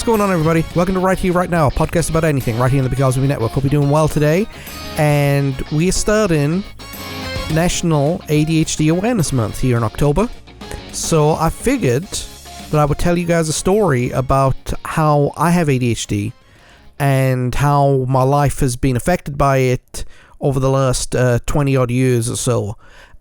going on, everybody? Welcome to Right Here, Right Now, a podcast about anything right here in the Because of Me Network. Hope you're doing well today. And we are starting National ADHD Awareness Month here in October. So I figured that I would tell you guys a story about how I have ADHD and how my life has been affected by it over the last 20 odd years or so,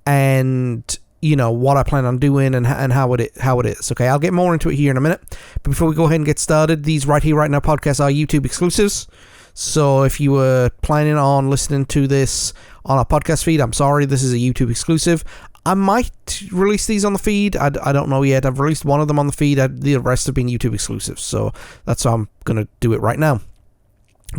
and what I plan on doing and how it is. Okay, I'll get more into it here in a minute, but before we go ahead and get started, these Right Here Right Now podcasts are YouTube exclusives. So if you were planning on listening to this on our podcast feed, I'm sorry, this is a YouTube exclusive. I might release these on the feed. I don't know yet. I've released one of them on the feed. The rest have been YouTube exclusives, so that's how I'm going to do it right now.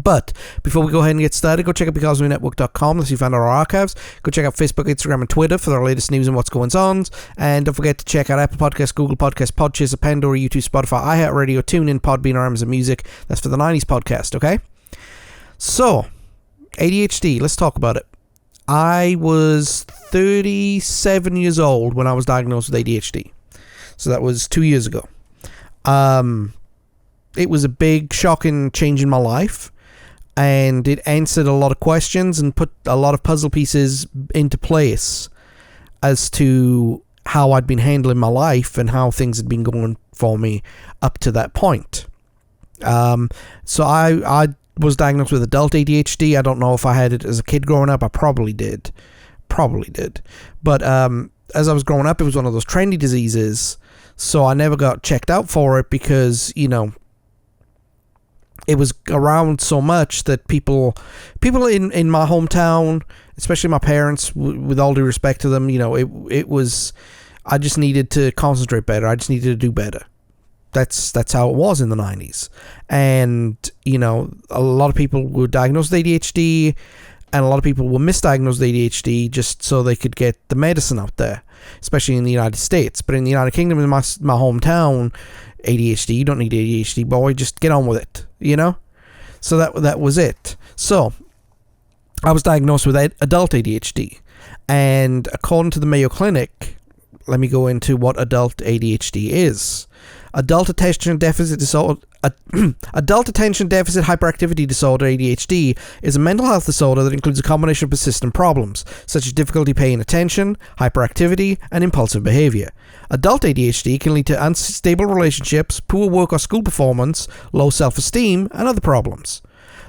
But before we go ahead and get started, go check out becausemaybepodcast.com unless you found our archives. Go check out Facebook, Instagram, and Twitter for the latest news and what's going on. And don't forget to check out Apple Podcasts, Google Podcasts, Podchaser, Pandora, YouTube, Spotify, iHeartRadio, TuneIn, Podbean, or Amazon Music. That's for the 90s podcast, okay? So, ADHD, let's talk about it. I was 37 years old when I was diagnosed with ADHD. So that was 2 years ago. It was a big, shocking change in my life. And it answered a lot of questions and put a lot of puzzle pieces into place as to how I'd been handling my life and how things had been going for me up to that point. So I was diagnosed with adult ADHD. I don't know if I had it as a kid growing up. I probably did. But as I was growing up, it was one of those trendy diseases. So I never got checked out for it because, it was around so much that people in my hometown, especially my parents, with all due respect to them, it was, I just needed to concentrate better. I just needed to do better. That's how it was in the 90s. And, a lot of people were diagnosed with ADHD, and a lot of people were misdiagnosed with ADHD just so they could get the medicine out there, especially in the United States. But in the United Kingdom, in my hometown, ADHD, you don't need ADHD, boy, just get on with it, So that was it. So I was diagnosed with adult ADHD, and according to the Mayo Clinic, let me go into what adult ADHD is. Adult attention deficit hyperactivity disorder, ADHD, is a mental health disorder that includes a combination of persistent problems, such as difficulty paying attention, hyperactivity, and impulsive behavior. Adult ADHD can lead to unstable relationships, poor work or school performance, low self-esteem, and other problems.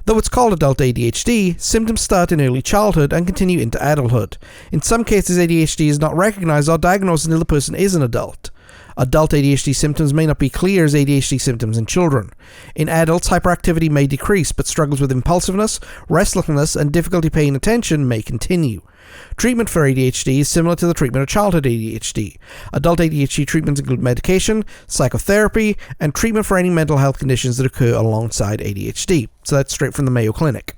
Though it's called adult ADHD, symptoms start in early childhood and continue into adulthood. In some cases, ADHD is not recognized or diagnosed until the person is an adult. Adult ADHD symptoms may not be clear as ADHD symptoms in children. In adults, hyperactivity may decrease, but struggles with impulsiveness, restlessness, and difficulty paying attention may continue. Treatment for ADHD is similar to the treatment of childhood ADHD. Adult ADHD treatments include medication, psychotherapy, and treatment for any mental health conditions that occur alongside ADHD. So that's straight from the Mayo Clinic.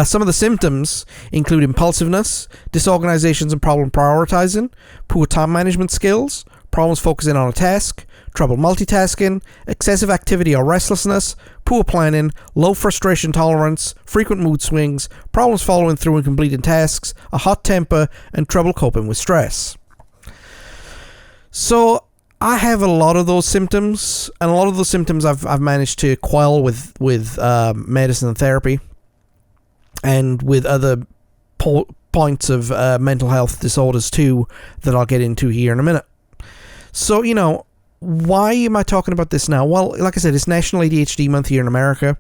Some of the symptoms include impulsiveness, disorganizations and problem prioritizing, poor time management skills, problems focusing on a task, trouble multitasking, excessive activity or restlessness, poor planning, low frustration tolerance, frequent mood swings, problems following through and completing tasks, a hot temper, and trouble coping with stress. So I have a lot of those symptoms, and a lot of those symptoms I've managed to quell with medicine and therapy, and with other points of mental health disorders too that I'll get into here in a minute. So, why am I talking about this now? Well, like I said, it's National ADHD Month here in America,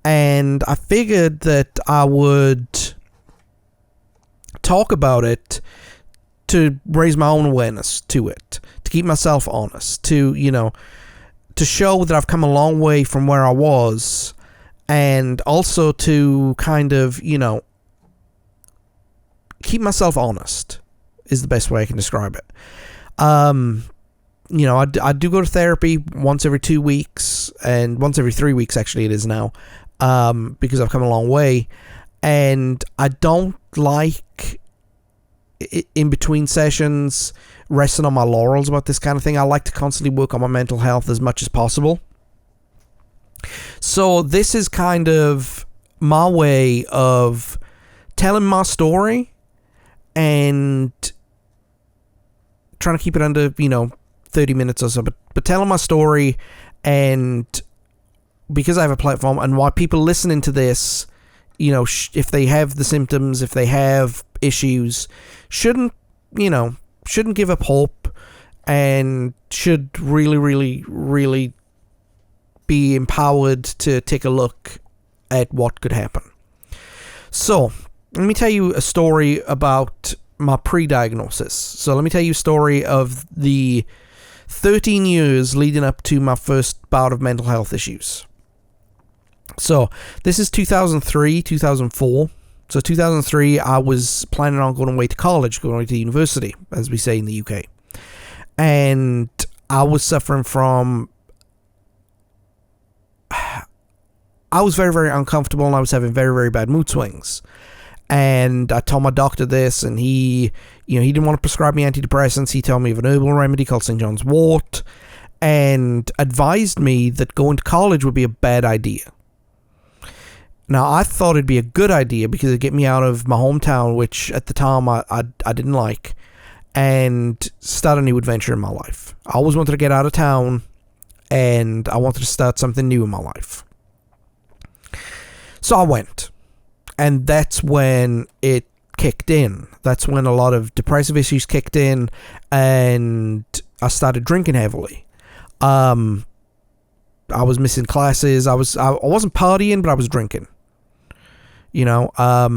and I figured that I would talk about it to raise my own awareness to it, to keep myself honest, to show that I've come a long way from where I was, and also to kind of, keep myself honest is the best way I can describe it. I do go to therapy once every 2 weeks, and once every 3 weeks, actually, it is now, because I've come a long way, and I don't like, in between sessions, resting on my laurels about this kind of thing. I like to constantly work on my mental health as much as possible. So this is kind of my way of telling my story and trying to keep it under, 30 minutes or so, but telling my story And because I have a platform, and why people listening to this, if they have the symptoms, if they have issues, shouldn't give up hope, and should really, really, really be empowered to take a look at what could happen. So, let me tell you a story about my pre-diagnosis. So, let me tell you a story of the 13 years leading up to my first bout of mental health issues. So, this is 2003, 2004. So, 2003, I was planning on going away to college, going away to university, as we say in the UK. And I was suffering from... I was very, very uncomfortable, and I was having very, very bad mood swings. And I told my doctor this, and he didn't want to prescribe me antidepressants. He told me of an herbal remedy called St. John's wort, and advised me that going to college would be a bad idea. Now, I thought it'd be a good idea because it'd get me out of my hometown, which at the time I didn't like, and start a new adventure in my life. I always wanted to get out of town, and I wanted to start something new in my life. So I went, and that's when it kicked in. That's when a lot of depressive issues kicked in, and I started drinking heavily. I was missing classes. I wasn't partying, but I was drinking. I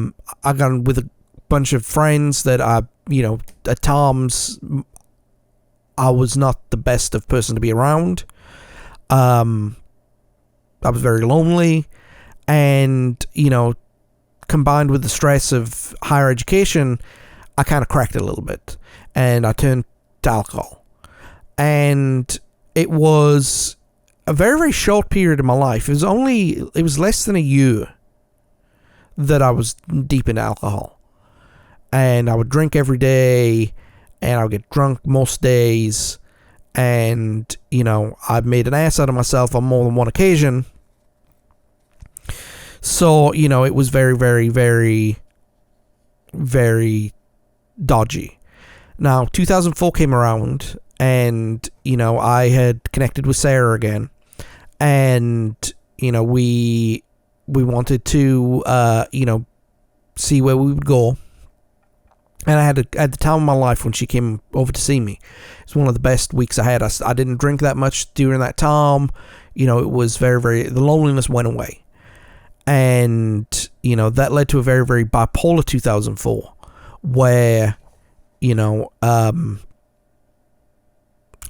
got with a bunch of friends that at times I was not the best of person to be around. I was very lonely, and, combined with the stress of higher education, I kind of cracked it a little bit, and I turned to alcohol. And it was a very, very short period of my life. It was less than a year that I was deep into alcohol. And I would drink every day, and I would get drunk most days, and, I made an ass out of myself on more than one occasion. So, it was very, very, very, very dodgy. Now, 2004 came around, and, I had connected with Sarah again, and, we wanted to, see where we would go. And I had at the time of my life when she came over to see me. It was one of the best weeks I had. I didn't drink that much during that time. It was very, very... The loneliness went away. And, that led to a very, very bipolar 2004. Where,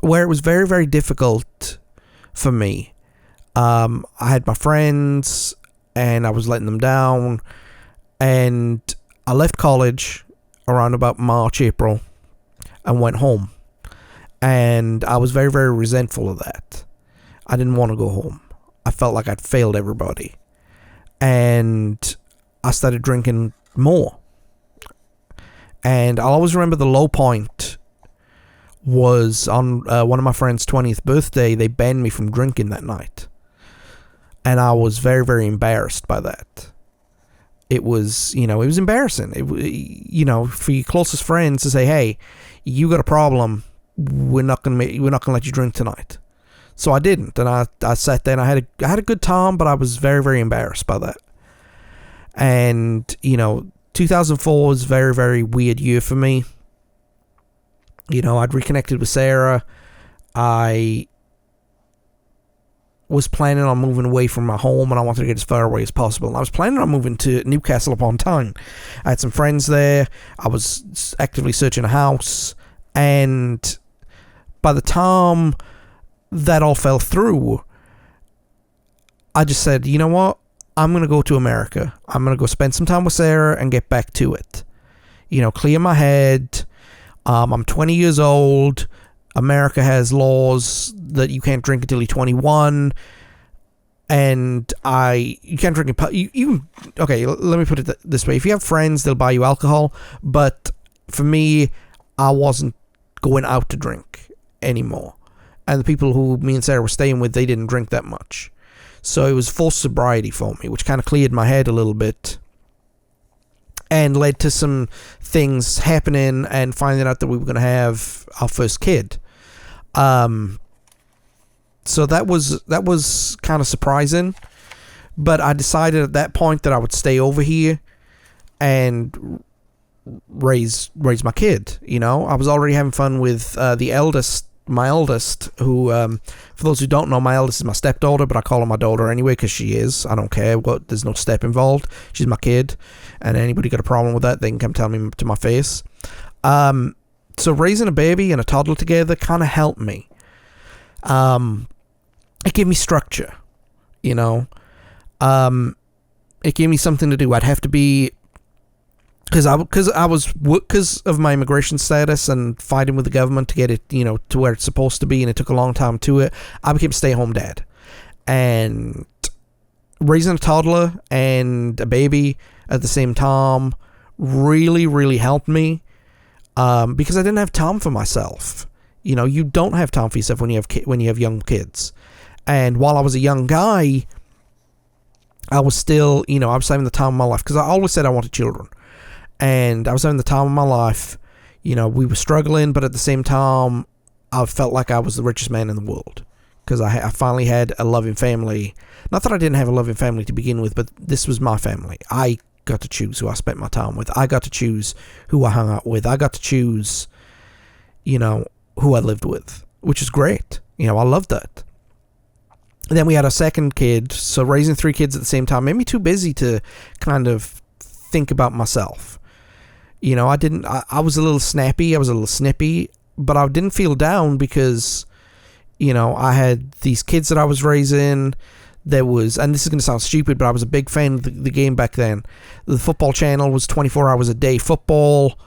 where it was very, very difficult for me. I had my friends, and I was letting them down. And I left college around about March, April, and went home. And I was very, very resentful of that. I didn't want to go home. I felt like I'd failed everybody. And I started drinking more. And I'll always remember the low point was on one of my friend's 20th birthday. They banned me from drinking that night. And I was very, very embarrassed by that. It was, it was embarrassing. For your closest friends to say, "Hey, you got a problem. We're not gonna let you drink tonight." So I didn't, and I sat there, and I had a good time, but I was very, very embarrassed by that. And 2004 was a very, very weird year for me. I'd reconnected with Sarah. I was planning on moving away from my home, and I wanted to get as far away as possible. And I was planning on moving to Newcastle upon Tyne. I had some friends there. I was actively searching a house, and by the time that all fell through, I just said, you know what? I'm going to go to America. I'm going to go spend some time with Sarah and get back to it. Clear my head. I'm 20 years old. America has laws that you can't drink until you're 21, and you can't drink okay, let me put it this way. If you have friends, they'll buy you alcohol, but for me, I wasn't going out to drink anymore. And the people who me and Sarah were staying with, they didn't drink that much. So it was forced sobriety for me, which kind of cleared my head a little bit, and led to some things happening and finding out that we were going to have our first kid. So that was kind of surprising, but I decided at that point that I would stay over here and raise my kid. I was already having fun with my eldest, who, for those who don't know, my eldest is my stepdaughter, but I call her my daughter anyway because she is. I don't care there's no step involved. She's my kid, and anybody got a problem with that, they can come tell me to my face. So raising a baby and a toddler together kind of helped me. It gave me structure, It gave me something to do. I'd have to be, because of my immigration status and fighting with the government to get it, to where it's supposed to be, and it took a long time to it. I became a stay-at-home dad, and raising a toddler and a baby at the same time really, really helped me, because I didn't have time for myself. You don't have time for yourself when you have young kids. And while I was a young guy, I was still, I was having the time of my life, because I always said I wanted children. And I was having the time of my life. We were struggling, but at the same time, I felt like I was the richest man in the world, because I finally had a loving family. Not that I didn't have a loving family to begin with, but this was my family. I got to choose who I spent my time with. I got to choose who I hung out with. I got to choose, who I lived with, which is great. I loved that. And then we had a second kid, so raising 3 kids at the same time made me too busy to kind of think about myself. I was a little snappy, I was a little snippy, but I didn't feel down because, I had these kids that I was raising. There was, and this is going to sound stupid, but I was a big fan of the game back then. The football channel was 24 hours a day football.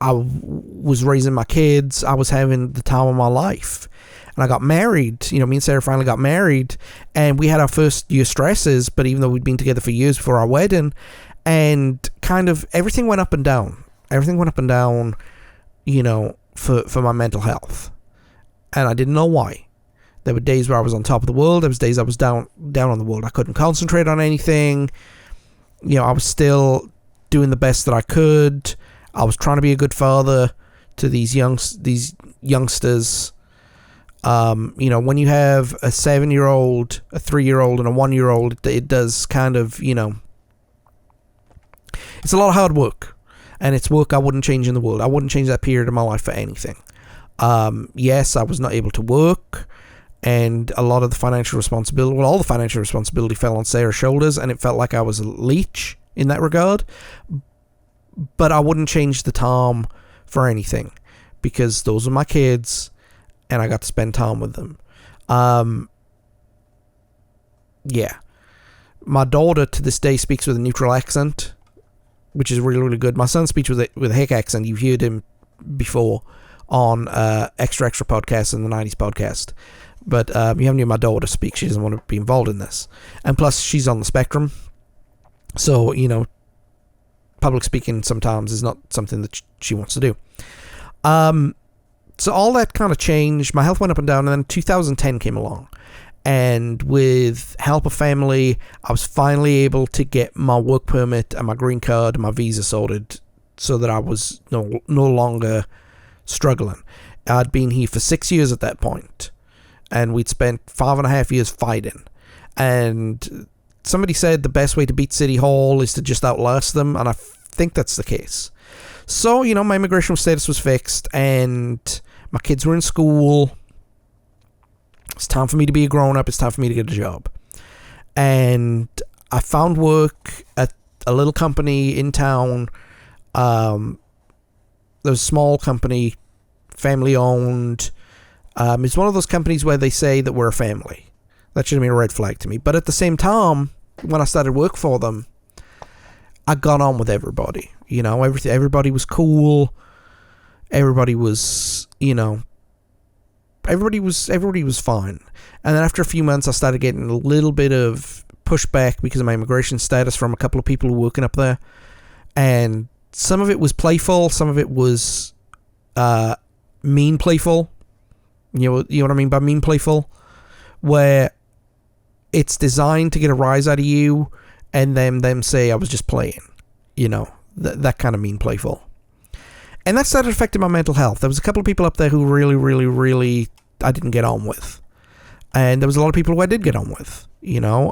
I was raising my kids. I was having the time of my life. And I got married. Me and Sarah finally got married. And we had our first year stresses, but even though we'd been together for years before our wedding, and kind of everything went up and down. Everything went up and down, for my mental health. And I didn't know why. There were days where I was on top of the world. There was days I was down on the world. I couldn't concentrate on anything. I was still doing the best that I could. I was trying to be a good father to these youngsters. When you have a 7-year-old, a 3-year-old, and a 1-year-old, it does kind of, it's a lot of hard work. And it's work I wouldn't change in the world. I wouldn't change that period of my life for anything. Yes, I was not able to work, and a lot of the financial responsibility, all the financial responsibility fell on Sarah's shoulders, and it felt like I was a leech in that regard. But I wouldn't change the time for anything, because those are my kids, and I got to spend time with them. Yeah. My daughter to this day speaks with a neutral accent, which is really, really good. My son speaks with a hick accent. You've heard him before on Extra Podcast and the 90s podcast. But you haven't heard my daughter speak. She doesn't want to be involved in this. And plus, she's on the spectrum. So, public speaking sometimes is not something that she wants to do. So all that kind of changed. My health went up and down, and then 2010 came along. And with help of family, I was finally able to get my work permit and my green card and my visa sorted, so that I was no longer struggling. I'd been here for 6 years at that point, and we'd spent 5.5 years fighting. And somebody said the best way to beat City Hall is to just outlast them, and I think that's the case. So, my immigration status was fixed, and my kids were in school. It's time for me to be a grown-up. It's time for me to get a job. And I found work at a little company in town. There was a small company, family-owned. It's one of those companies where they say that we're a family. That should have been a red flag to me. But at the same time, when I started work for them, I got on with everybody. Everybody was cool. Everybody was, everybody was fine. And then after a few months, I started getting a little bit of pushback because of my immigration status from a couple of people who were working up there. And some of it was playful. Some of it was mean playful. You know what I mean by mean playful? Where it's designed to get a rise out of you, and then them say I was just playing. That kind of mean playful. And that started affecting my mental health. There was a couple of people up there who really, really, really I didn't get on with. And there was a lot of people who I did get on with, you know.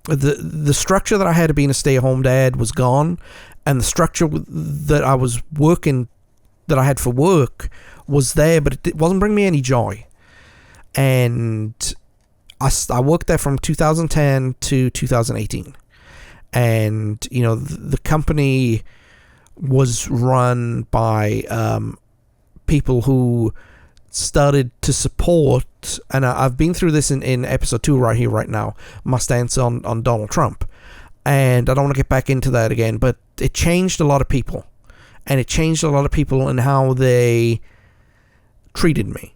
The structure that I had of being a stay-at-home dad was gone, and the structure that I was working, that I had for work, was there, but it wasn't bringing me any joy. And I worked there from 2010 to 2018. And, you know, the company was run by people who started to support, and I've been through this in episode 2 right here, right now, my stance on Donald Trump. And I don't want to get back into that again, but it changed a lot of people. And it changed a lot of people in how they treated me.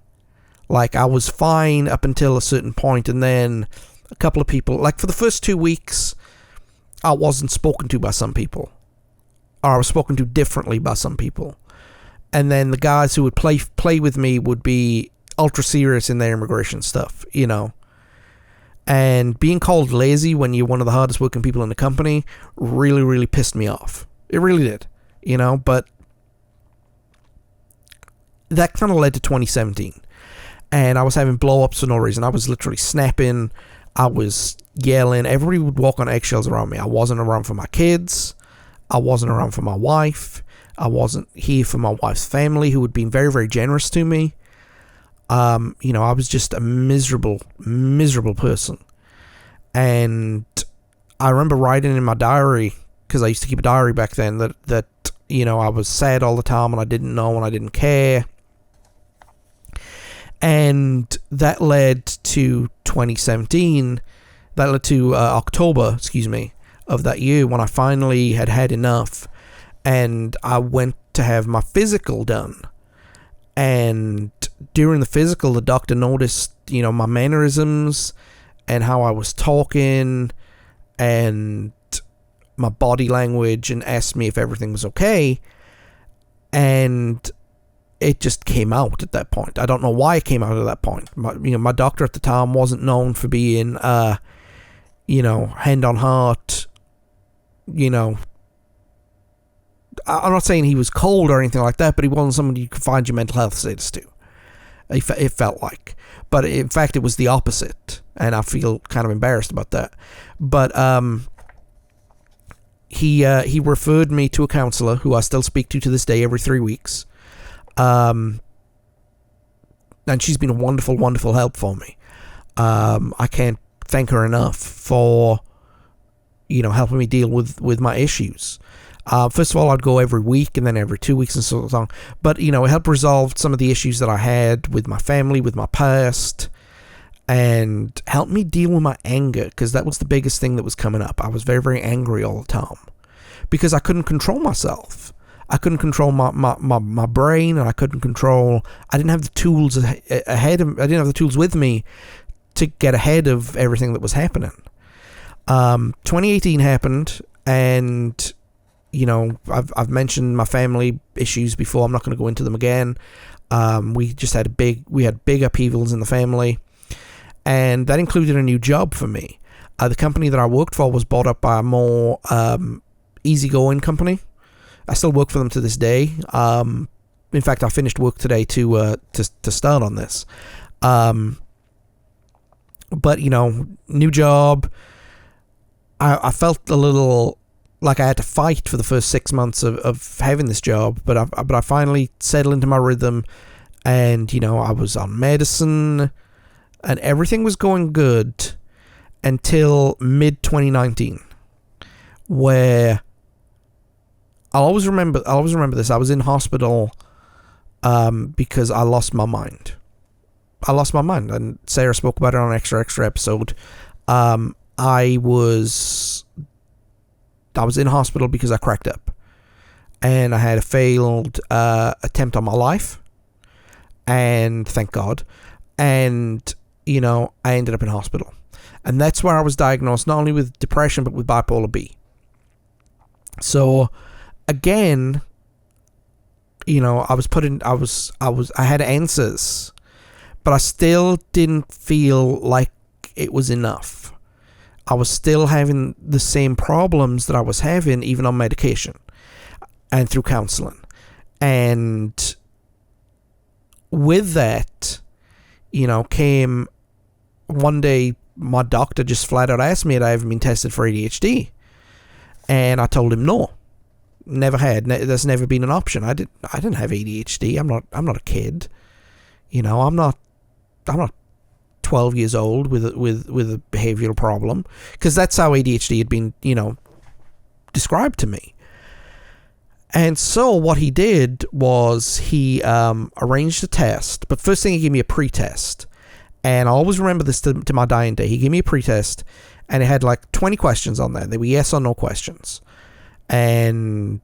Like, I was fine up until a certain point, and then a couple of people, like for the first 2 weeks, I wasn't spoken to by some people. Or I was spoken to differently by some people. And then the guys who would play with me would be ultra serious in their immigration stuff, you know. And being called lazy when you're one of the hardest working people in the company really, really pissed me off. It really did, you know. But that kind of led to 2017. And I was having blow-ups for no reason. I was literally snapping. I was yelling. Everybody would walk on eggshells around me. I wasn't around for my kids. I wasn't around for my wife. I wasn't here for my wife's family, who had been very, very generous to me. You know, I was just a miserable, miserable person. And I remember writing in my diary, because I used to keep a diary back then, that you know, I was sad all the time, and I didn't know, and I didn't care. And that led to 2017. That led to October, of that year, when I finally had enough. And I went to have my physical done. And during the physical, the doctor noticed, you know, my mannerisms and how I was talking and my body language, and asked me if everything was okay. And it just came out at that point. I don't know why it came out at that point. My doctor at the time wasn't known for being, you know, hand on heart, you know. I'm not saying he was cold or anything like that, but he wasn't someone you could find your mental health status to. It felt like. But in fact, it was the opposite. And I feel kind of embarrassed about that. But he referred me to a counselor who I still speak to this day every 3 weeks. And she's been a wonderful, wonderful help for me. I can't thank her enough for, you know, helping me deal with my issues. First of all, I'd go every week, and then every 2 weeks, and so on. But, you know, it helped resolve some of the issues that I had with my family, with my past, and helped me deal with my anger, because that was the biggest thing that was coming up. I was very, very angry all the time, because I couldn't control myself. I couldn't control my brain, and I didn't have the tools ahead of, I didn't have the tools with me to get ahead of everything that was happening. 2018 happened, and, you know, I've mentioned my family issues before. I'm not going to go into them again. We just had big upheavals in the family, and that included a new job for me. The company that I worked for was bought up by a more easygoing company. I still work for them to this day. In fact, I finished work today to start on this. But, you know, new job. I felt a little like I had to fight for the first 6 months of having this job, but I finally settled into my rhythm, and, you know, I was on medicine, and everything was going good until mid-2019, where I'll always remember this. I was in hospital because I lost my mind. And Sarah spoke about it on an extra episode. I was in hospital because I cracked up, and I had a failed attempt on my life, and thank God, and, you know, I ended up in hospital, and that's where I was diagnosed not only with depression but with bipolar B. So again, you know, I had answers, but I still didn't feel like it was enough. I was still having the same problems that I was having, even on medication. and through counseling. And with that, came one day, my doctor just flat out asked me had I ever been tested for ADHD. And I told him no. Never had. There's never been an option. I didn't have ADHD. I'm not a kid. I'm not 12 years old with a behavioral problem, because that's how ADHD had been, described to me. And so what he did was he arranged a test, but first thing he gave me a pre-test. And I always remember this to my dying day. He gave me a pre-test, and it had like 20 questions on there. They were yes or no questions. And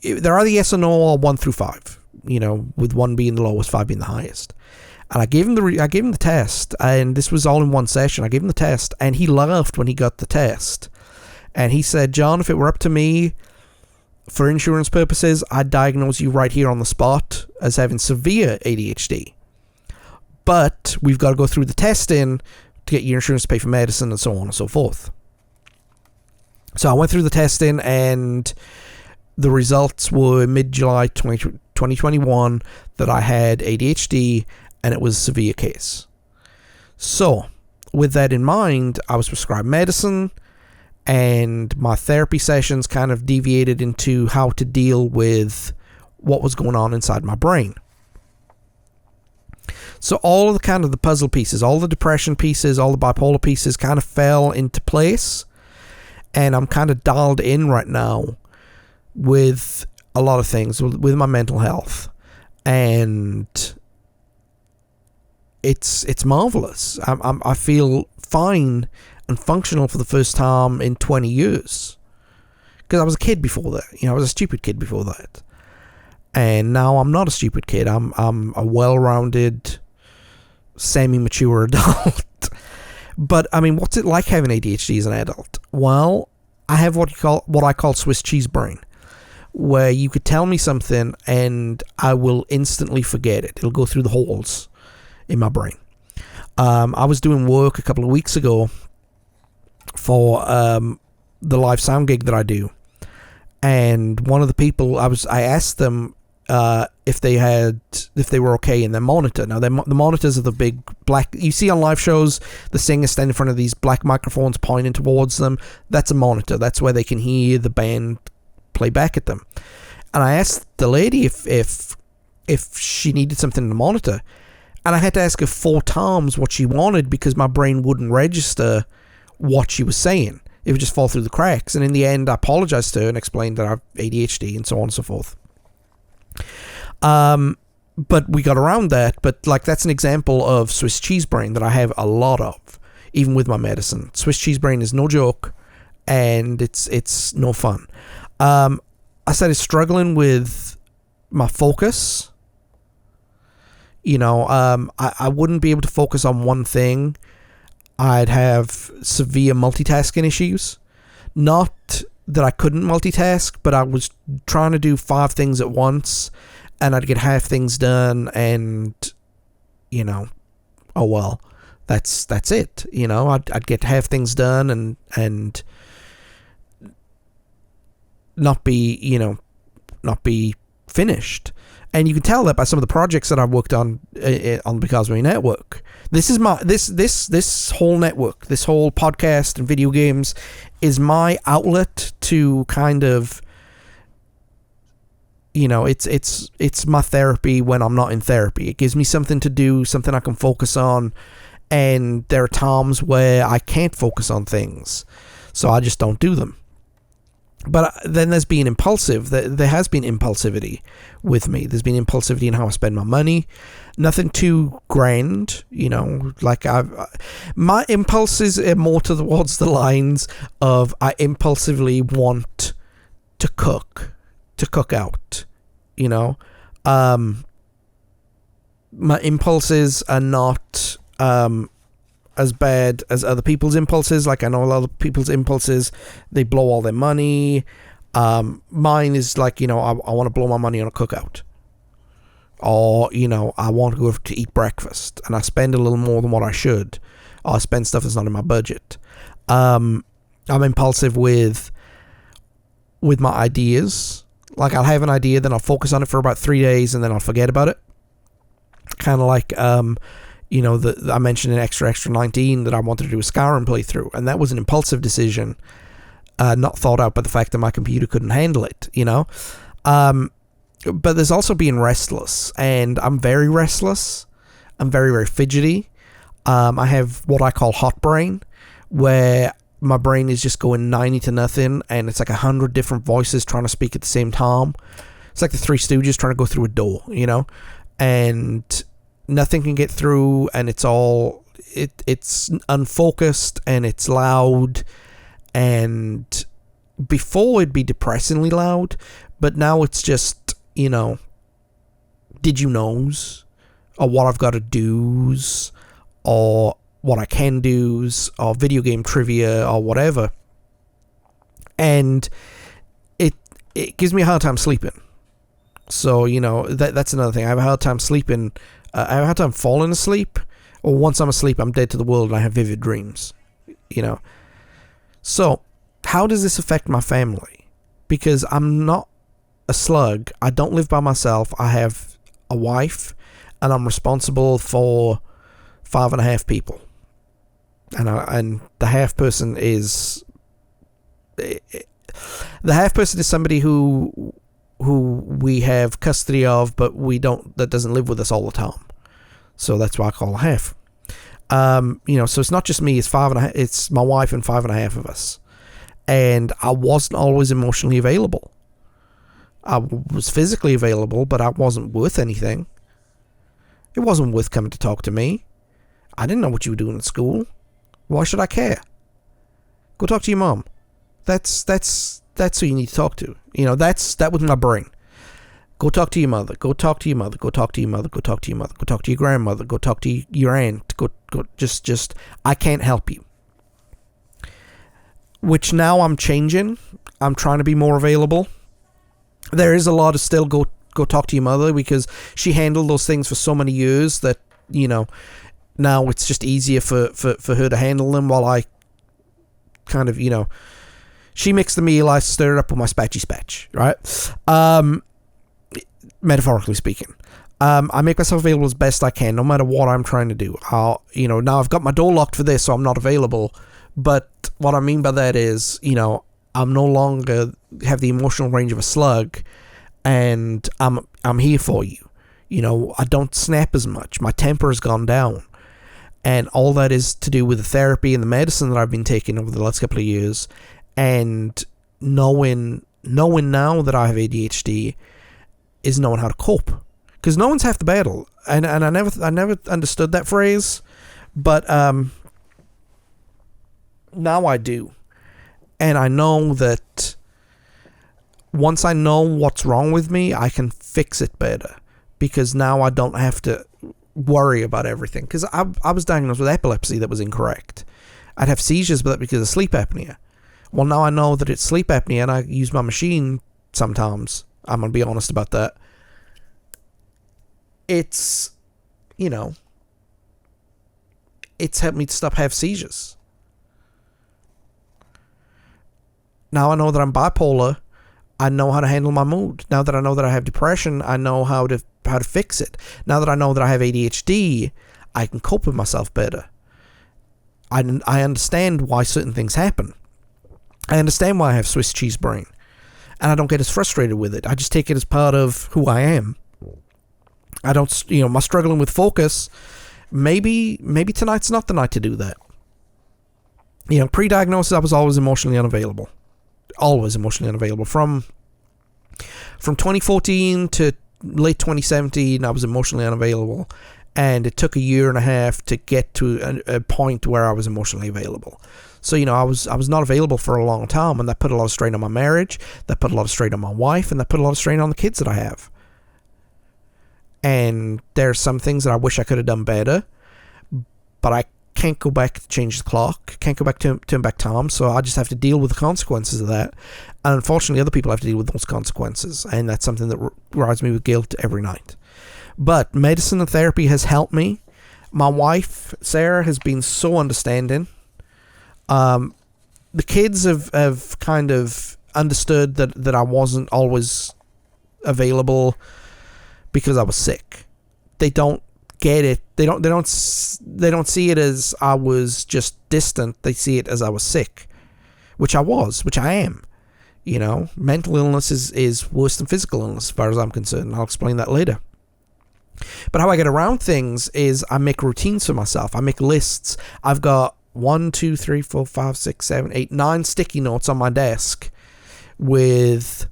they're either yes or no or 1 through 5, with 1 being the lowest, 5 being the highest. And I gave him the test, and this was all in one session. I gave him the test, and he laughed when he got the test. And he said, "John, if it were up to me, for insurance purposes, I'd diagnose you right here on the spot as having severe ADHD. But we've got to go through the testing to get your insurance to pay for medicine and so on and so forth." So I went through the testing, and the results were mid-July 2021 that I had ADHD, and it was a severe case. So with that in mind, I was prescribed medicine, and my therapy sessions kind of deviated into how to deal with what was going on inside my brain. So all of the puzzle pieces, all the depression pieces, all the bipolar pieces kind of fell into place. And I'm kind of dialed in right now with a lot of things, with my mental health. And it's marvelous. I feel fine and functional for the first time in 20 years. Because I was a kid before that. I was a stupid kid before that. And now I'm not a stupid kid. I'm a well-rounded, semi-mature adult. But I mean, what's it like having ADHD as an adult? Well, I have what I call Swiss cheese brain, where you could tell me something and I will instantly forget it. It'll go through the holes in my brain. I was doing work a couple of weeks ago for the live sound gig that I do, and one of the people I asked them if they were okay in their monitor. Now, the monitors are the big black, you see on live shows, the singers stand in front of these black microphones pointing towards them. That's a monitor. That's where they can hear the band play back at them. And I asked the lady if she needed something in the monitor, and I had to ask her 4 times what she wanted because my brain wouldn't register what she was saying. It would just fall through the cracks. And in the end, I apologized to her and explained that I have ADHD and so on and so forth. But we got around that. But like, that's an example of Swiss cheese brain that I have a lot of, even with my medicine. Swiss cheese brain is no joke, and it's no fun. I started struggling with my focus. I wouldn't be able to focus on one thing. I'd have severe multitasking issues. Not that I couldn't multitask, but I was trying to do 5 things at once, and I'd get half things done, and, oh well, that's it. I'd get half things done and not be finished. And you can tell that by some of the projects that I've worked on the Because of Me network. This is my this whole network, this whole podcast and video games is my outlet to kind of, it's my therapy when I'm not in therapy. It gives me something to do, something I can focus on, and there are times where I can't focus on things, so I just don't do them. But then there's being impulsive. There has been impulsivity with me. There's been impulsivity in how I spend my money. Nothing too grand, like my impulses are more towards the lines of I impulsively want to cook out, my impulses are not as bad as other people's impulses. Like, I know a lot of people's impulses, they blow all their money. Mine is like, I want to blow my money on a cookout, or I want to go to eat breakfast and I spend a little more than what I should, or I spend stuff that's not in my budget. I'm impulsive with my ideas. Like, I'll have an idea, then I'll focus on it for about 3 days, and then I'll forget about it. Kind of like, I mentioned in Extra 19 that I wanted to do a Skyrim playthrough, and that was an impulsive decision, not thought out by the fact that my computer couldn't handle it, But there's also being restless, and I'm very restless. I'm very, very fidgety. I have what I call hot brain, where my brain is just going 90 to nothing, and it's like 100 different voices trying to speak at the same time. It's like the Three Stooges trying to go through a door, and nothing can get through, and it's unfocused, and it's loud, and before it'd be depressingly loud, but now it's just, did you knows, or what I've got to do's, or what I can do's, or video game trivia, or whatever. And it gives me a hard time sleeping. So, that's another thing. I have a hard time sleeping. I have a hard time falling asleep. Or once I'm asleep, I'm dead to the world and I have vivid dreams. So, how does this affect my family? Because I'm not a slug. I don't live by myself. I have a wife, and I'm responsible for 5.5 people. And the half person is somebody who we have custody of, but that doesn't live with us all the time. So that's why I call a half. So it's not just me, it's 5.5, it's my wife and 5.5 of us. And I wasn't always emotionally available. I was physically available, but I wasn't worth anything. It wasn't worth coming to talk to me. I didn't know what you were doing at school. Why should I care? Go talk to your mom. That's who you need to talk to. That was my brain. Go talk to your mother. Go talk to your mother. Go talk to your mother. Go talk to your mother. Go talk to your grandmother. Go talk to your aunt. Go. Just. I can't help you. Which now I'm changing. I'm trying to be more available. There is a lot of still go talk to your mother, because she handled those things for so many years that now it's just easier for her to handle them, while I kind of she mixed the meal, I stir it up with my spatchy, right? Metaphorically speaking. I make myself available as best I can, no matter what I'm trying to do. Now I've got my door locked for this, so I'm not available. But what I mean by that is, I'm no longer have the emotional range of a slug, and I'm here for you. I don't snap as much. My temper has gone down. And all that is to do with the therapy and the medicine that I've been taking over the last couple of years. And knowing now that I have ADHD is knowing how to cope. Because no one's half the battle. And I never understood that phrase. But now I do. And I know that once I know what's wrong with me, I can fix it better. Because now I don't have to worry about everything. Because I was diagnosed with epilepsy that was incorrect. I'd have seizures, but because of sleep apnea. Well, now I know that it's sleep apnea, and I use my machine sometimes. I'm going to be honest about that. It's, it's helped me to stop have seizures. Now I know that I'm bipolar. I know how to handle my mood. Now that I know that I have depression, I know how to fix it. Now that I know that I have ADHD, I can cope with myself better. I understand why certain things happen. I understand why I have Swiss cheese brain. And I don't get as frustrated with it. I just take it as part of who I am. I don't, my struggling with focus, maybe tonight's not the night to do that. Pre-diagnosis, I was always emotionally unavailable. Always emotionally unavailable. From 2014 to late 2017, I was emotionally unavailable. And it took 1.5 years to get to a point where I was emotionally available. So, I was not available for a long time, and that put a lot of strain on my marriage, that put a lot of strain on my wife, and that put a lot of strain on the kids that I have. And there's some things that I wish I could have done better, but I can't go back to change the clock, can't go back to turn back time, so I just have to deal with the consequences of that. And unfortunately, other people have to deal with those consequences, and that's something that rides me with guilt every night. But medicine and therapy has helped me. My wife, Sarah, has been so understanding. The kids have kind of understood that I wasn't always available because I was sick. They don't get it. They don't see it as I was just distant. They see it as I was sick, which I am. You know, mental illness is worse than physical illness as far as I'm concerned. I'll explain that later. But how I get around things is I make routines for myself. I make lists. I've got 1, 2, 3, 4, 5, 6, 7, 8, 9 sticky notes on my desk with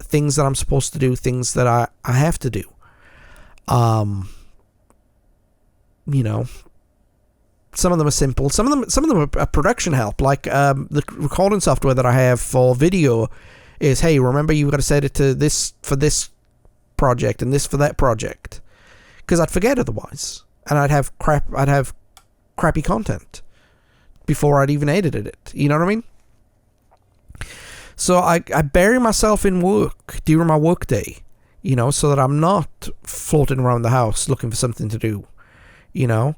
things that I'm supposed to do, things that I have to do. You know, some of them are simple. Some of them are production help. Like the recording software that I have for video is, hey, remember you've got to set it to this for this project and this for that project, because I'd forget otherwise, and I'd have crappy content before I'd even edited it. You know what I mean? So I bury myself in work during my work day, you know, so that I'm not floating around the house looking for something to do. You know,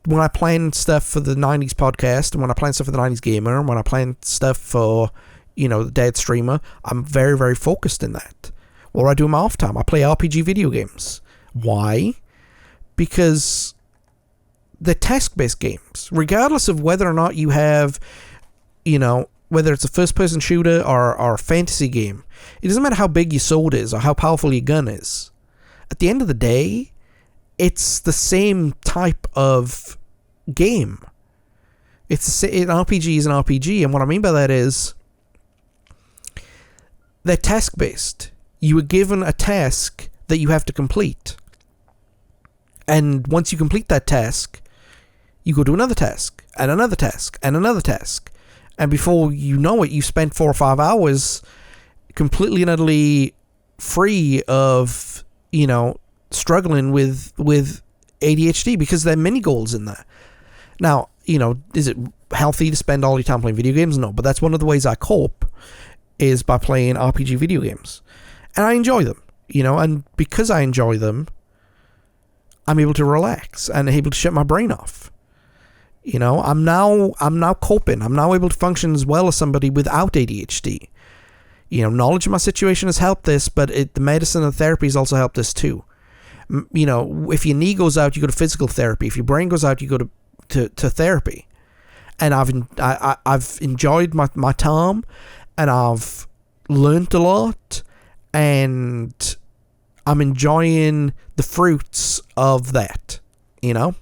when I plan stuff for the 90s podcast, and when I plan stuff for the 90s gamer, and when I plan stuff for, you know, the Dead Streamer, I'm very, very focused in that. What do I do in my off time? I play RPG video games. Why? Because they're task-based games. Regardless of whether or not you have, you know, whether it's a first-person shooter or a fantasy game, it doesn't matter how big your sword is or how powerful your gun is. At the end of the day, it's the same type of game. An RPG is an RPG, and what I mean by that is they're task-based. You are given a task that you have to complete. And once you complete that task, you go do another task, and another task, and another task. And before you know it, you spent 4 or 5 hours completely and utterly free of, you know, struggling with ADHD, because there are many goals in there. Now, you know, is it healthy to spend all your time playing video games? No, but that's one of the ways I cope, is by playing RPG video games. And I enjoy them, you know, and because I enjoy them, I'm able to relax and able to shut my brain off. You know, I'm now coping. I'm now able to function as well as somebody without ADHD. You know, knowledge of my situation has helped this, but the medicine and therapy has also helped this too. You know, if your knee goes out, you go to physical therapy. If your brain goes out, you go to therapy. And I've enjoyed my time, and I've learned a lot, and I'm enjoying the fruits of that, you know?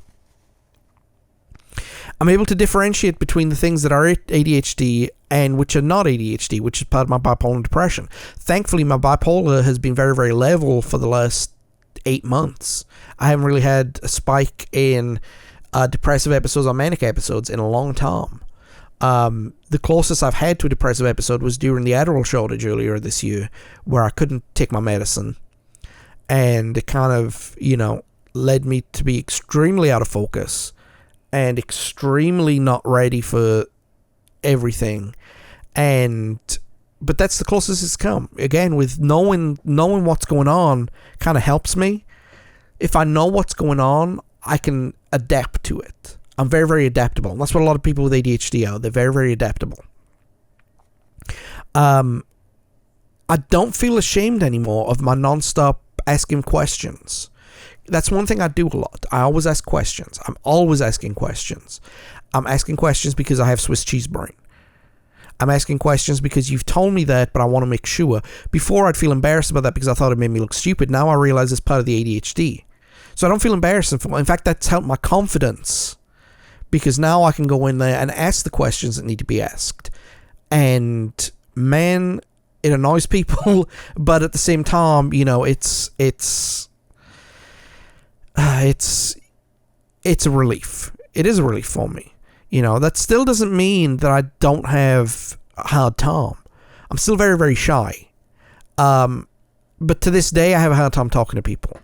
I'm able to differentiate between the things that are ADHD and which are not ADHD, which is part of my bipolar and depression. Thankfully, my bipolar has been very, very level for the last 8 months. I haven't really had a spike in depressive episodes or manic episodes in a long time. The closest I've had to a depressive episode was during the Adderall shortage earlier this year, where I couldn't take my medicine. And it kind of, you know, led me to be extremely out of focus and extremely not ready for everything. But that's the closest it's come. Again, with knowing what's going on kind of helps me. If I know what's going on, I can adapt to it. I'm very, very adaptable. And that's what a lot of people with ADHD are. They're very, very adaptable. I don't feel ashamed anymore of my non-stop asking questions. That's one thing I do a lot. I always ask questions. I'm always asking questions. I'm asking questions because I have Swiss cheese brain. I'm asking questions because you've told me that, but I want to make sure. Before, I'd feel embarrassed about that because I thought it made me look stupid. Now I realize it's part of the ADHD. So I don't feel embarrassed. In fact, that's helped my confidence, because now I can go in there and ask the questions that need to be asked. And man, it annoys people, but at the same time, you know, it's a relief. It is a relief for me. You know, that still doesn't mean that I don't have a hard time. I'm still very, very shy. But to this day, I have a hard time talking to people.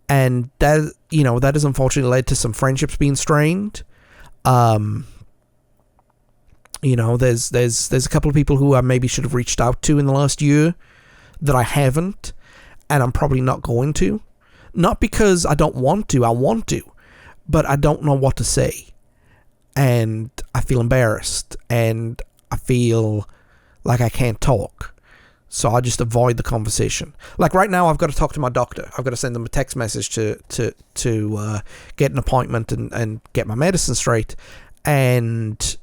And that, you know, that has unfortunately led to some friendships being strained. You know, there's a couple of people who I maybe should have reached out to in the last year that I haven't, and I'm probably not going to. Not because I don't want to, I want to, but I don't know what to say. And I feel embarrassed, and I feel like I can't talk. So I just avoid the conversation. Like right now, I've got to talk to my doctor. I've got to send them a text message to get an appointment and get my medicine straight. And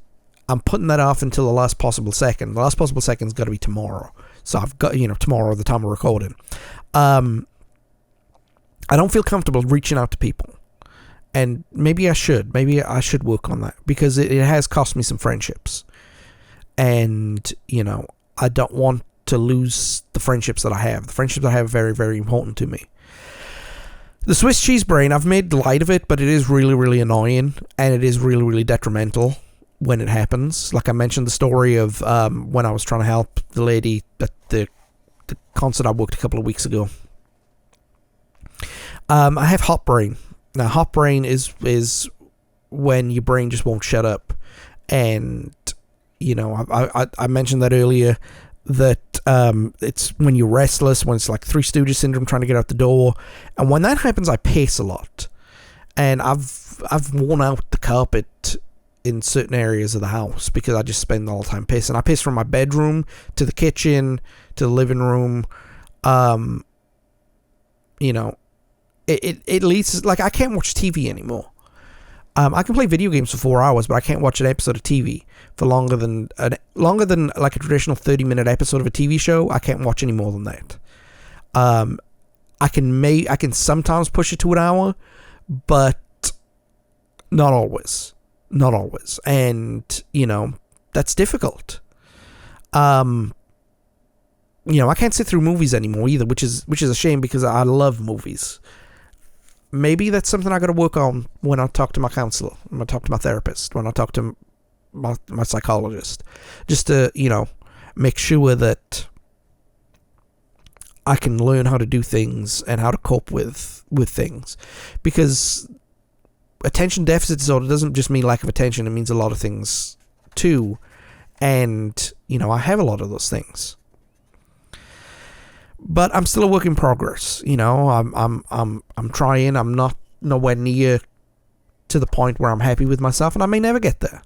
I'm putting that off until the last possible second. The last possible second's got to be tomorrow. So I've got, tomorrow, the time of recording. I don't feel comfortable reaching out to people. And maybe I should. Maybe I should work on that. Because it has cost me some friendships. And, I don't want to lose the friendships that I have. The friendships I have are very, very important to me. The Swiss cheese brain, I've made light of it, but it is really, really annoying. And it is really, really detrimental when it happens. Like I mentioned the story of when I was trying to help the lady at the concert I booked a couple of weeks ago. I have hot brain. Now, hot brain is when your brain just won't shut up. And, I mentioned that earlier, that it's when you're restless, when it's like Three Stooges syndrome, trying to get out the door. And when that happens, I pace a lot. And I've worn out the carpet in certain areas of the house because I just spend all the time pacing. I pace from my bedroom to the kitchen to the living room. It leads, like, I can't watch TV anymore. I can play video games for 4 hours, but I can't watch an episode of TV for longer than like a traditional 30-minute episode of a TV show. I can't watch any more than that. I can sometimes push it to an hour, but not always. Not always. And, that's difficult. I can't sit through movies anymore either, which is a shame because I love movies. Maybe that's something I got to work on when I talk to my counselor, when I talk to my therapist, when I talk to my psychologist, just to, make sure that I can learn how to do things and how to cope with things. Because attention deficit disorder doesn't just mean lack of attention, it means a lot of things too. And, I have a lot of those things. But I'm still a work in progress. I'm trying. I'm not nowhere near to the point where I'm happy with myself, and I may never get there.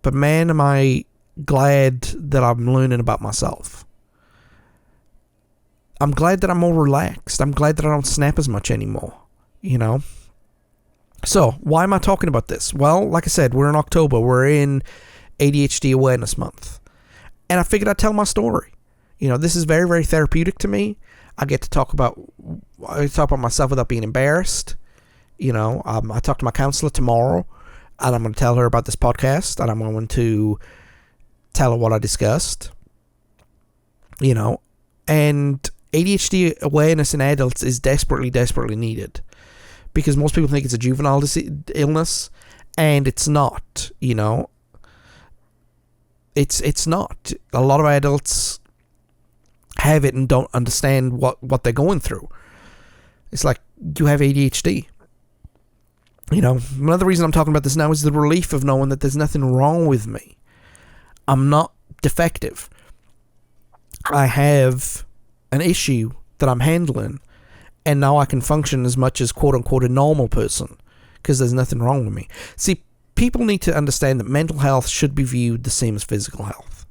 But man, am I glad that I'm learning about myself. I'm glad that I'm more relaxed. I'm glad that I don't snap as much anymore. So, why am I talking about this? Well, like I said, we're in October. We're in ADHD Awareness Month. And I figured I'd tell my story. This is very, very therapeutic to me. I get to talk about myself without being embarrassed. I talk to my counselor tomorrow, and I'm going to tell her about this podcast, and I'm going to tell her what I discussed. And ADHD awareness in adults is desperately, desperately needed. Because most people think it's a juvenile illness, and it's not, It's not. A lot of adults have it and don't understand what they're going through. It's like, you have ADHD. Another reason I'm talking about this now is the relief of knowing that there's nothing wrong with me. I'm not defective. I have an issue that I'm handling, and now I can function as much as quote-unquote a normal person, because there's nothing wrong with me. See, people need to understand that mental health should be viewed the same as physical health.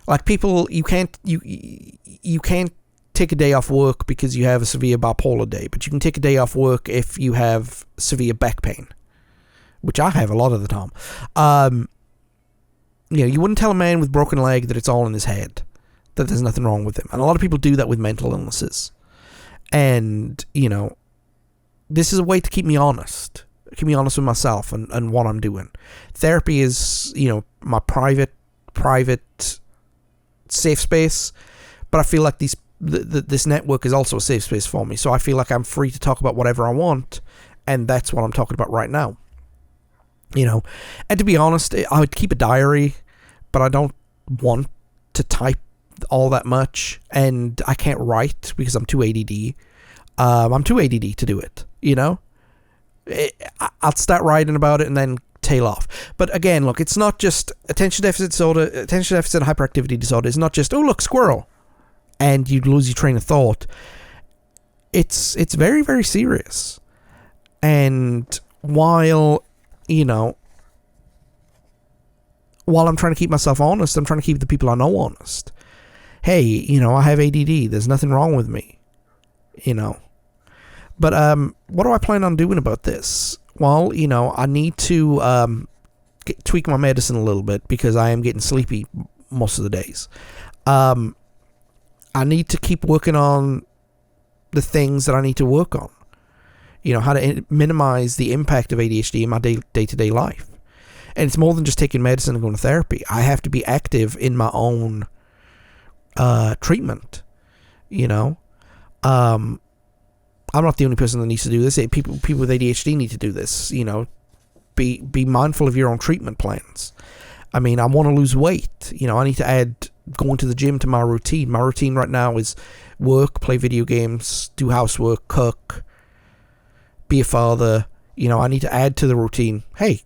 Like, people, you can't take a day off work because you have a severe bipolar day, but you can take a day off work if you have severe back pain, which I have a lot of the time. You wouldn't tell a man with broken leg that it's all in his head, that there's nothing wrong with him. And a lot of people do that with mental illnesses. And, this is a way to keep me honest with myself and what I'm doing. Therapy is, my private safe space, but I feel like this network is also a safe space for me. So I feel like I'm free to talk about whatever I want, and that's what I'm talking about right now. And to be honest, I would keep a diary, but I don't want to type all that much, and I can't write because I'm too ADD. I'm too ADD to do it, I'll start writing about it and then tail off. But again, look, it's not just attention deficit disorder, attention deficit and hyperactivity disorder. It's not just, oh, look, squirrel, and you lose your train of thought. It's very, very serious. And while while I'm trying to keep myself honest, I'm trying to keep the people I know honest. Hey, I have ADD. There's nothing wrong with me. But what do I plan on doing about this? Well, I need to tweak my medicine a little bit because I am getting sleepy most of the days. I need to keep working on the things that I need to work on. How to minimize the impact of ADHD in my day-to-day life. And it's more than just taking medicine and going to therapy. I have to be active in my own treatment. I'm not the only person that needs to do this. People with ADHD need to do this. Be mindful of your own treatment plans. I want to lose weight. I need to add going to the gym to my routine. My routine right now is work, play video games, do housework, cook, be a father. I need to add to the routine. Hey,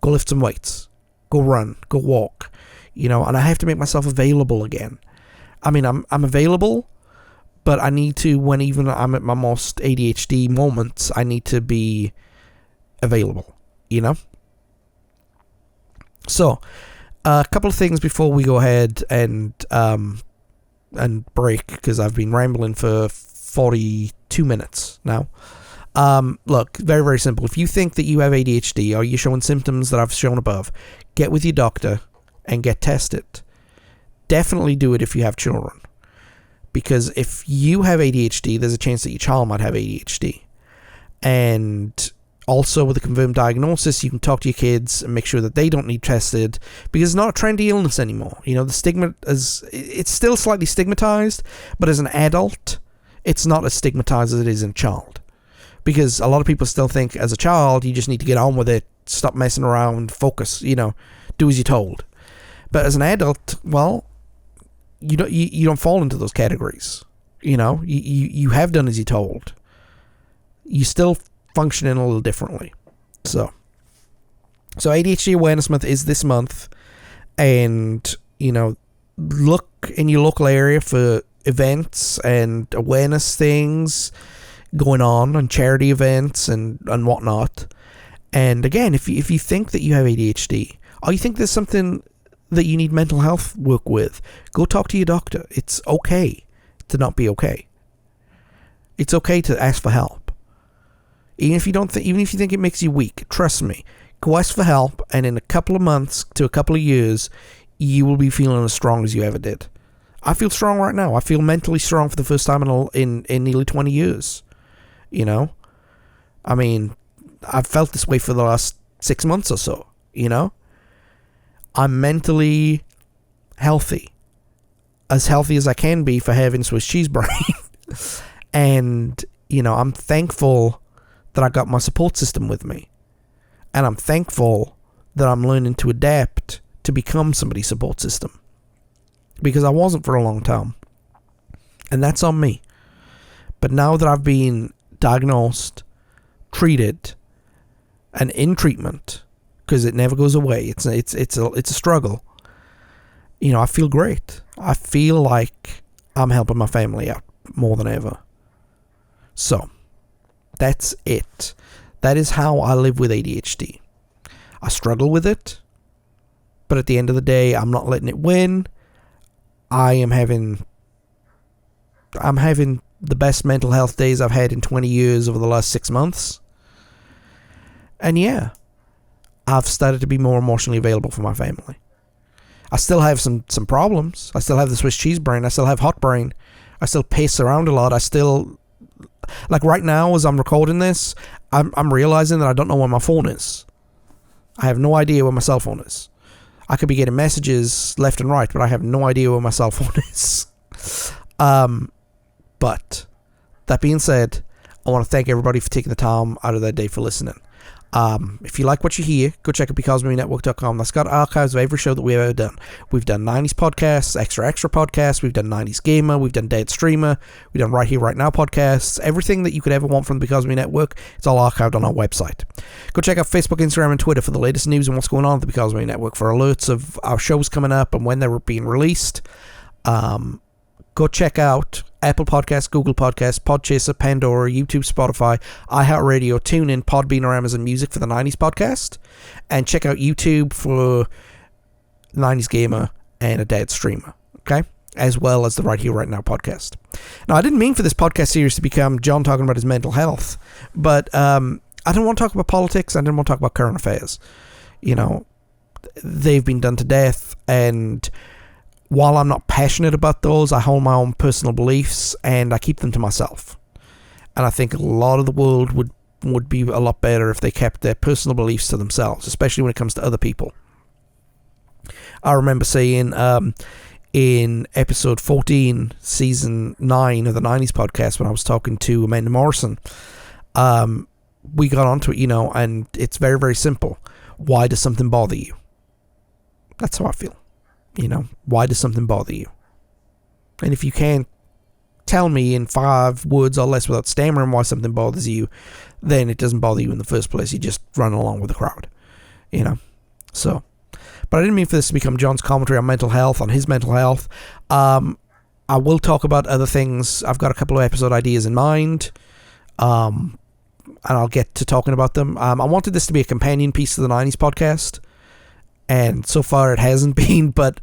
go lift some weights, go run, go walk. And I have to make myself available again. I'm available, but I need to, when even I'm at my most ADHD moments, I need to be available. So, a couple of things before we go ahead and break, because I've been rambling for 42 minutes now. Look, very, very simple. If you think that you have ADHD or you're showing symptoms that I've shown above, get with your doctor and get tested. Definitely do it if you have children. Because if you have ADHD, there's a chance that your child might have ADHD. And also, with a confirmed diagnosis, you can talk to your kids and make sure that they don't need tested, because it's not a trendy illness anymore. The stigma it's still slightly stigmatized, but as an adult, it's not as stigmatized as it is in a child. Because a lot of people still think as a child, you just need to get on with it, stop messing around, focus, do as you're told. But as an adult, well, you don't fall into those categories. You have done as you're told. You still functioning a little differently. So ADHD Awareness Month is this month, and look in your local area for events and awareness things going on and charity events and whatnot. And again, if you think that you have ADHD or you think there's something that you need mental health work with, go talk to your doctor. It's okay to not be okay. It's okay to ask for help. Even if you think it makes you weak, trust me, go ask for help, and in a couple of months to a couple of years, you will be feeling as strong as you ever did. I feel strong right now. I feel mentally strong for the first time in nearly 20 years. I've felt this way for the last 6 months or so. I'm mentally healthy as I can be for having Swiss cheese brain. And, I'm thankful that I got my support system with me. And I'm thankful that I'm learning to adapt to become somebody's support system. Because I wasn't for a long time. And that's on me. But now that I've been diagnosed, treated, and in treatment, because it never goes away, it's a struggle, I feel great. I feel like I'm helping my family out more than ever. So, that's it. That is how I live with ADHD. I struggle with it, but at the end of the day, I'm not letting it win. I'm having the best mental health days I've had in 20 years over the last 6 months. And yeah, I've started to be more emotionally available for my family. I still have some problems. I still have the Swiss cheese brain. I still have hot brain. I still pace around a lot. I still... Like right now, as I'm recording this, I'm realizing that I don't know where my phone is. I have no idea where my cell phone is. I could be getting messages left and right, but I have no idea where my cell phone is. But that being said, I want to thank everybody for taking the time out of their day for listening. If you like what you hear, go check out becausemaybepodcast.com. That's got archives of every show that we've ever done. We've done 90s podcasts, extra podcasts, we've done 90s Gamer, we've done Dead Streamer, we've done Right Here, Right Now podcasts, everything that you could ever want from the Because of Me Network, it's all archived on our website. Go check out Facebook, Instagram, and Twitter for the latest news and what's going on at the Because of Me Network, for alerts of our shows coming up and when they're being released. Go check out Apple Podcasts, Google Podcasts, Podchaser, Pandora, YouTube, Spotify, iHeartRadio, TuneIn, Podbean, or Amazon Music for the 90s podcast. And check out YouTube for 90s gamer, and a dad streamer, okay? As well as the Right Here, Right Now podcast. Now, I didn't mean for this podcast series to become John talking about his mental health, but I don't want to talk about politics. I didn't want to talk about current affairs. You know, they've been done to death, and while I'm not passionate about those, I hold my own personal beliefs, and I keep them to myself. And I think a lot of the world would be a lot better if they kept their personal beliefs to themselves, especially when it comes to other people. I remember saying in episode 14, season 9 of the 90s podcast, when I was talking to Amanda Morrison, we got onto it, you know, and it's very, very simple. Why does something bother you? That's how I feel. You know, why does something bother you? And if you can't tell me in 5 words or less without stammering why something bothers you, then it doesn't bother you in the first place. You just run along with the crowd, you know. So, but I didn't mean for this to become John's commentary on mental health, on his mental health. I will talk about other things. I've got a couple of episode ideas in mind, and I'll get to talking about them. I wanted this to be a companion piece to the 90s podcast, and so far it hasn't been, but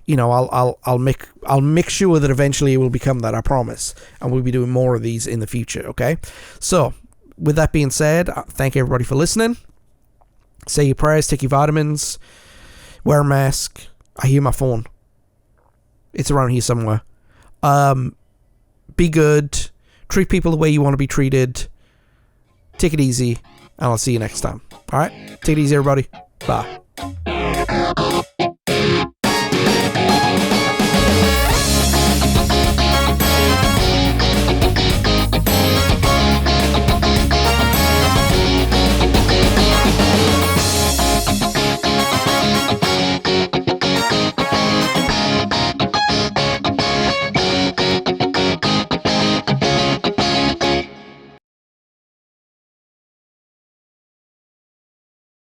you know, I'll make sure that eventually it will become that, I promise, and we'll be doing more of these in the future, okay? So, with that being said, thank everybody for listening. Say your prayers, take your vitamins, wear a mask. I hear my phone. It's around here somewhere. Be good. Treat people the way you want to be treated. Take it easy, and I'll see you next time. Alright? Take it easy, everybody. Bye.